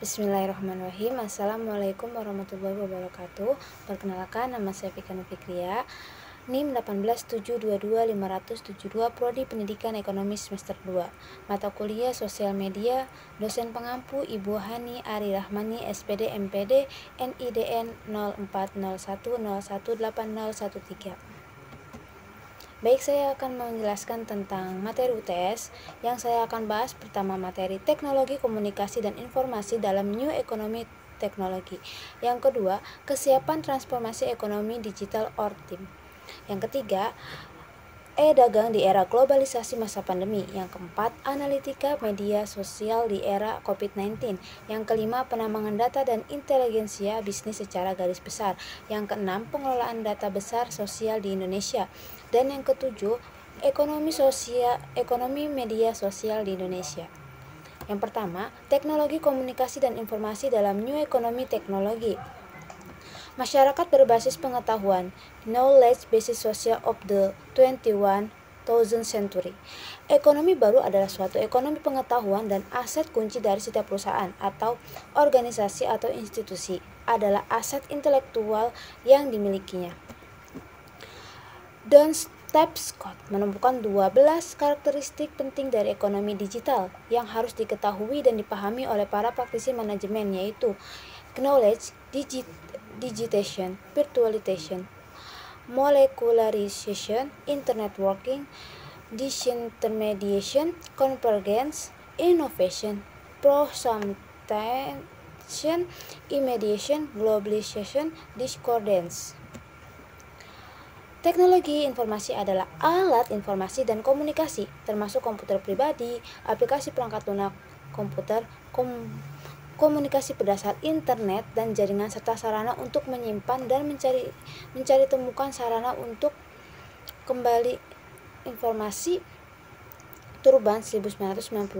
Bismillahirrahmanirrahim. Assalamualaikum warahmatullahi wabarakatuh. Perkenalkan, nama saya Fikana Fikria, NIM 18722-572, Prodi Pendidikan Ekonomi semester 2, mata kuliah Sosial Media, dosen pengampu Ibu Hani Ari Rahmani, SPD MPD, NIDN 0401018013. Baik, saya akan menjelaskan tentang materi UTS. Yang saya akan bahas pertama materi teknologi komunikasi dan informasi dalam New Economy Teknologi. Yang kedua, kesiapan transformasi ekonomi digital or TIM. Yang ketiga, e-dagang di era globalisasi masa pandemi. Yang keempat, analitika media sosial di era COVID-19. Yang kelima, penambangan data dan inteligensia bisnis secara garis besar. Yang keenam, pengelolaan data besar sosial di Indonesia. Dan yang ketujuh, ekonomi media sosial di Indonesia. Yang pertama, teknologi komunikasi dan informasi dalam New Economy Teknologi. Masyarakat berbasis pengetahuan, knowledge basis social of the 21st century. Ekonomi baru adalah suatu ekonomi pengetahuan dan aset kunci dari setiap perusahaan atau organisasi atau institusi adalah aset intelektual yang dimilikinya. Don Tapscott menemukan 12 karakteristik penting dari ekonomi digital yang harus diketahui dan dipahami oleh para praktisi manajemen, yaitu knowledge, digitization, virtualization, molecularization, internet working, disintermediation, convergence, innovation, prosumption, immediation, globalization, discordance. Teknologi informasi adalah alat informasi dan komunikasi, termasuk komputer pribadi, aplikasi perangkat lunak komputer, komunikasi berdasar internet dan jaringan, serta sarana untuk menyimpan dan mencari temukan sarana untuk kembali informasi. Turban 1996.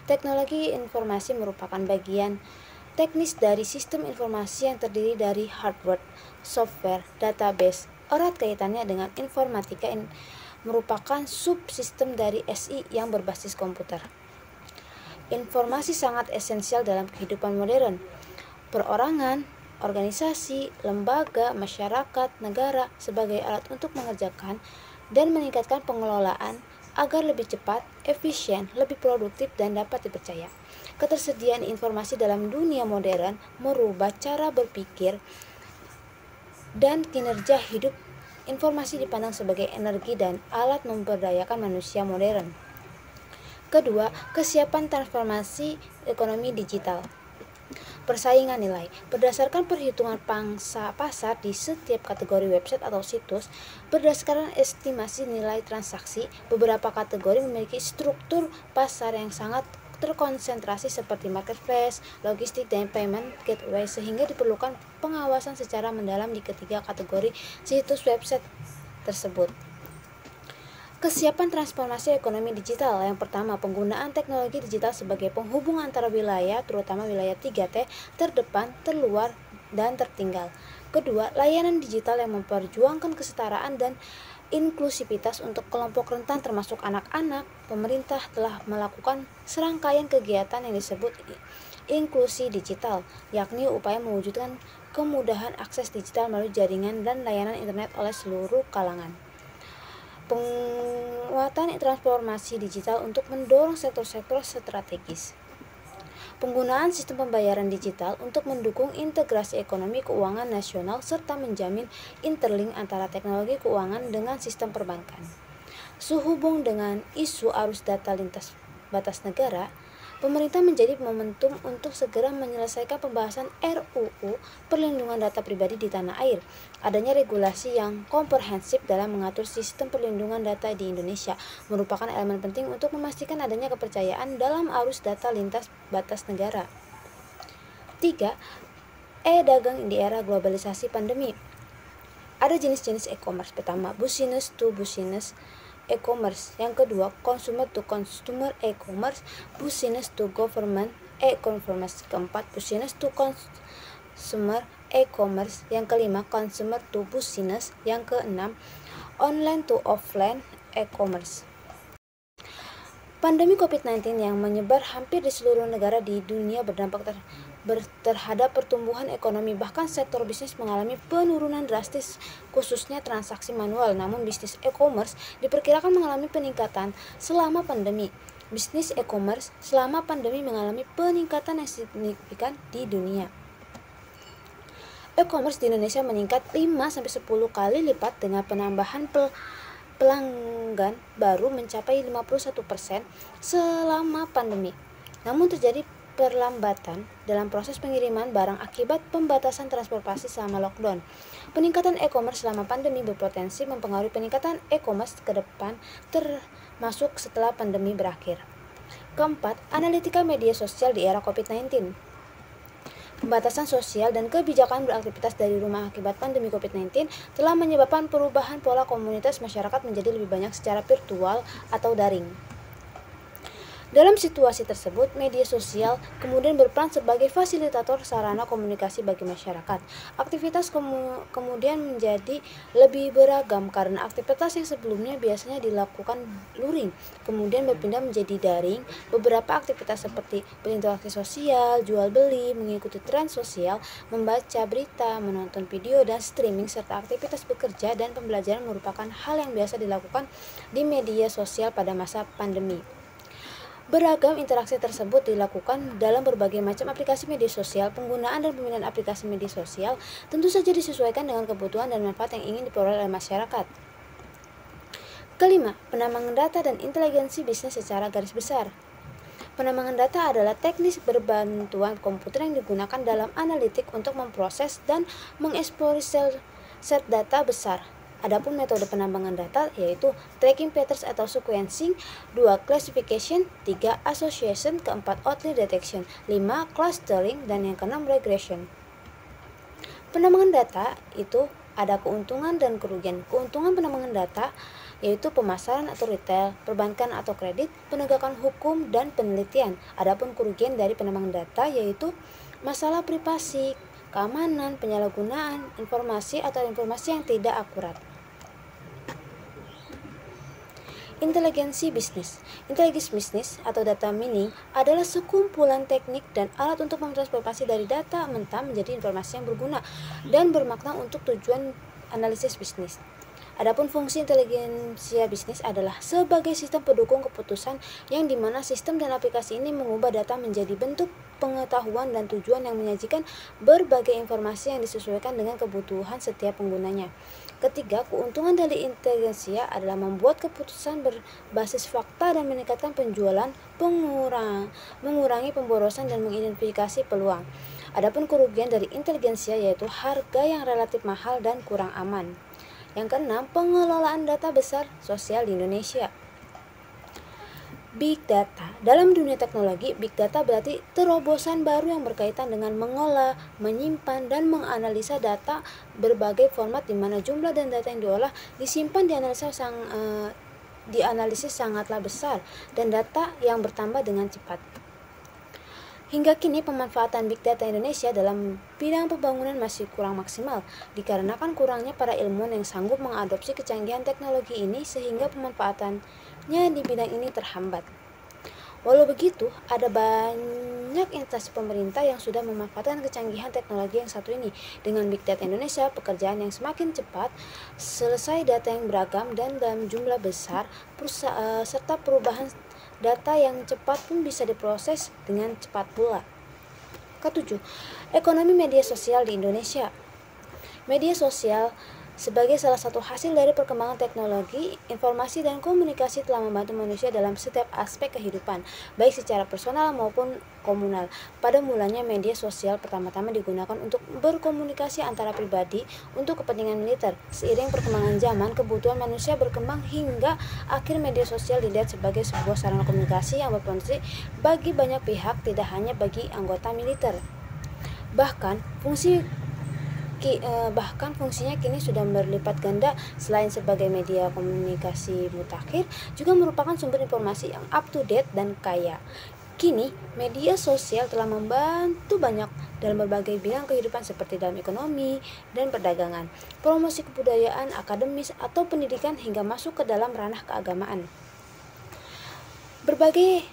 Teknologi informasi merupakan bagian teknis dari sistem informasi yang terdiri dari hardware, software, database. Erat kaitannya dengan informatika, merupakan subsistem dari SI yang berbasis komputer. Informasi sangat esensial dalam kehidupan modern. Perorangan, organisasi, lembaga, masyarakat, negara sebagai alat untuk mengerjakan dan meningkatkan pengelolaan agar lebih cepat, efisien, lebih produktif, dan dapat dipercaya. Ketersediaan informasi dalam dunia modern merubah cara berpikir dan kinerja hidup. Informasi dipandang sebagai energi dan alat memberdayakan manusia modern. Kedua, kesiapan transformasi ekonomi digital. Persaingan nilai. Berdasarkan perhitungan pangsa pasar di setiap kategori website atau situs, berdasarkan estimasi nilai transaksi, beberapa kategori memiliki struktur pasar yang sangat terkonsentrasi seperti marketplace, logistik, dan payment gateway, sehingga diperlukan pengawasan secara mendalam di ketiga kategori situs website tersebut. Kesiapan transformasi ekonomi digital. Yang pertama, penggunaan teknologi digital sebagai penghubung antara wilayah, terutama wilayah 3T, terdepan, terluar, dan tertinggal. Kedua, layanan digital yang memperjuangkan kesetaraan dan inklusivitas untuk kelompok rentan termasuk anak-anak. Pemerintah telah melakukan serangkaian kegiatan yang disebut inklusi digital, yakni upaya mewujudkan kemudahan akses digital melalui jaringan dan layanan internet oleh seluruh kalangan. Penguatan transformasi digital untuk mendorong sektor-sektor strategis. Penggunaan sistem pembayaran digital untuk mendukung integrasi ekonomi keuangan nasional serta menjamin interlink antara teknologi keuangan dengan sistem perbankan. Sehubung dengan isu arus data lintas batas negara, pemerintah menjadi momentum untuk segera menyelesaikan pembahasan RUU Perlindungan Data Pribadi di tanah air. Adanya regulasi yang komprehensif dalam mengatur sistem perlindungan data di Indonesia merupakan elemen penting untuk memastikan adanya kepercayaan dalam arus data lintas batas negara. 3. E-dagang di era globalisasi pandemi. Ada jenis-jenis e-commerce. Pertama, business to business e-commerce. Yang kedua, consumer to consumer e-commerce, business to government e-commerce. Keempat, business to consumer e-commerce. Yang kelima, consumer to business. Yang keenam, online to offline e-commerce. Pandemi COVID-19 yang menyebar hampir di seluruh negara di dunia berdampak terhadap pertumbuhan ekonomi, bahkan sektor bisnis mengalami penurunan drastis, khususnya transaksi manual. Namun bisnis e-commerce diperkirakan mengalami peningkatan selama pandemi. Bisnis e-commerce selama pandemi mengalami peningkatan yang signifikan di dunia. E-commerce di Indonesia meningkat 5-10 kali lipat dengan penambahan pelanggan baru mencapai 51% selama pandemi. Namun terjadi perlambatan dalam proses pengiriman barang akibat pembatasan transportasi selama lockdown. Peningkatan e-commerce selama pandemi berpotensi mempengaruhi peningkatan e-commerce ke depan, termasuk setelah pandemi berakhir. Keempat, analitika media sosial di era COVID-19. Pembatasan sosial dan kebijakan beraktivitas dari rumah akibat pandemi COVID-19 telah menyebabkan perubahan pola komunitas masyarakat menjadi lebih banyak secara virtual atau daring. Dalam situasi tersebut, media sosial kemudian berperan sebagai fasilitator sarana komunikasi bagi masyarakat. Aktivitas kemudian menjadi lebih beragam karena aktivitas yang sebelumnya biasanya dilakukan luring, kemudian berpindah menjadi daring. Beberapa aktivitas seperti berinteraksi sosial, jual beli, mengikuti tren sosial, membaca berita, menonton video, dan streaming, serta aktivitas bekerja dan pembelajaran merupakan hal yang biasa dilakukan di media sosial pada masa pandemi. Beragam interaksi tersebut dilakukan dalam berbagai macam aplikasi media sosial. Penggunaan dan pemilihan aplikasi media sosial tentu saja disesuaikan dengan kebutuhan dan manfaat yang ingin diperoleh oleh masyarakat. Kelima, penambangan data dan inteligensi bisnis secara garis besar. Penambangan data adalah teknis berbantuan komputer yang digunakan dalam analitik untuk memproses dan mengeksplorasi set data besar. Adapun metode penambangan data yaitu tracking patterns atau sequencing, 2 classification, 3 association, keempat outlier detection, 5 clustering, dan yang keenam regression. Penambangan data itu ada keuntungan dan kerugian. Keuntungan penambangan data yaitu pemasaran atau retail, perbankan atau kredit, penegakan hukum, dan penelitian. Adapun kerugian dari penambangan data yaitu masalah privasi, keamanan, penyalahgunaan informasi atau informasi yang tidak akurat. Inteligensi bisnis. Inteligensi bisnis atau data mining adalah sekumpulan teknik dan alat untuk mentransformasi dari data mentah menjadi informasi yang berguna dan bermakna untuk tujuan analisis bisnis. Adapun fungsi inteligensia bisnis adalah sebagai sistem pendukung keputusan yang dimana sistem dan aplikasi ini mengubah data menjadi bentuk pengetahuan dan tujuan yang menyajikan berbagai informasi yang disesuaikan dengan kebutuhan setiap penggunanya. Ketiga, keuntungan dari inteligensia adalah membuat keputusan berbasis fakta dan meningkatkan penjualan, mengurangi pemborosan dan mengidentifikasi peluang. Adapun kerugian dari inteligensia yaitu harga yang relatif mahal dan kurang aman. Yang keenam, pengelolaan data besar sosial di Indonesia. Big data. Dalam dunia teknologi, big data berarti terobosan baru yang berkaitan dengan mengolah, menyimpan, dan menganalisa data berbagai format di mana jumlah dan data yang diolah, disimpan, dianalisis sangatlah besar dan data yang bertambah dengan cepat. Hingga kini pemanfaatan Big Data Indonesia dalam bidang pembangunan masih kurang maksimal, dikarenakan kurangnya para ilmuwan yang sanggup mengadopsi kecanggihan teknologi ini sehingga pemanfaatannya di bidang ini terhambat. Walau begitu, ada banyak instansi pemerintah yang sudah memanfaatkan kecanggihan teknologi yang satu ini. Dengan Big Data Indonesia, pekerjaan yang semakin cepat, selesai data yang beragam dan dalam jumlah besar, serta perubahan data yang cepat pun bisa diproses dengan cepat pula. Ketujuh, ekonomi media sosial di Indonesia. Media sosial sebagai salah satu hasil dari perkembangan teknologi, informasi, dan komunikasi telah membantu manusia dalam setiap aspek kehidupan, baik secara personal maupun komunal. Pada mulanya media sosial pertama-tama digunakan untuk berkomunikasi antara pribadi untuk kepentingan militer. Seiring perkembangan zaman, kebutuhan manusia berkembang hingga akhir media sosial dilihat sebagai sebuah sarana komunikasi yang berfungsi bagi banyak pihak, tidak hanya bagi anggota militer. Bahkan fungsinya kini sudah berlipat ganda. Selain sebagai media komunikasi mutakhir, juga merupakan sumber informasi yang up to date dan kaya. Kini, media sosial telah membantu banyak dalam berbagai bidang kehidupan seperti dalam ekonomi dan perdagangan, promosi kebudayaan, akademis, atau pendidikan hingga masuk ke dalam ranah keagamaan. Berbagai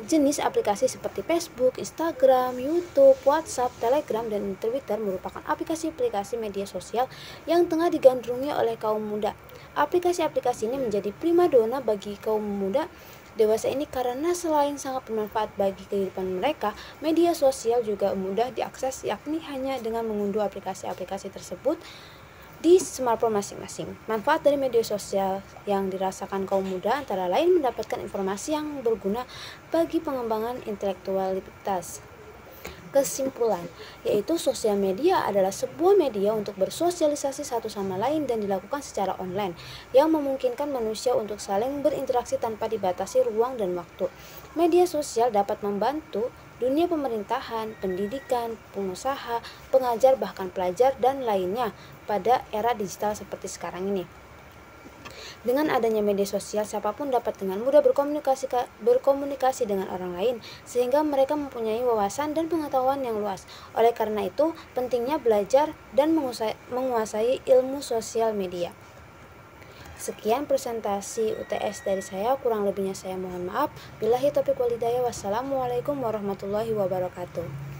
jenis aplikasi seperti Facebook, Instagram, YouTube, WhatsApp, Telegram, dan Twitter merupakan aplikasi-aplikasi media sosial yang tengah digandrungi oleh kaum muda. Aplikasi-aplikasi ini menjadi primadona bagi kaum muda dewasa ini karena selain sangat bermanfaat bagi kehidupan mereka, media sosial juga mudah diakses, yakni hanya dengan mengunduh aplikasi-aplikasi tersebut di smartphone masing-masing. Manfaat dari media sosial yang dirasakan kaum muda antara lain mendapatkan informasi yang berguna bagi pengembangan intelektualitas. Kesimpulan, yaitu sosial media adalah sebuah media untuk bersosialisasi satu sama lain dan dilakukan secara online, yang memungkinkan manusia untuk saling berinteraksi tanpa dibatasi ruang dan waktu. Media sosial dapat membantu dunia pemerintahan, pendidikan, pengusaha, pengajar, bahkan pelajar, dan lainnya pada era digital seperti sekarang ini. Dengan adanya media sosial, siapapun dapat dengan mudah berkomunikasi dengan orang lain, sehingga mereka mempunyai wawasan dan pengetahuan yang luas. Oleh karena itu, pentingnya belajar dan menguasai ilmu sosial media. Sekian presentasi UTS dari saya, kurang lebihnya saya mohon maaf. Billahi taufiq wal hidayah. Wassalamualaikum warahmatullahi wabarakatuh.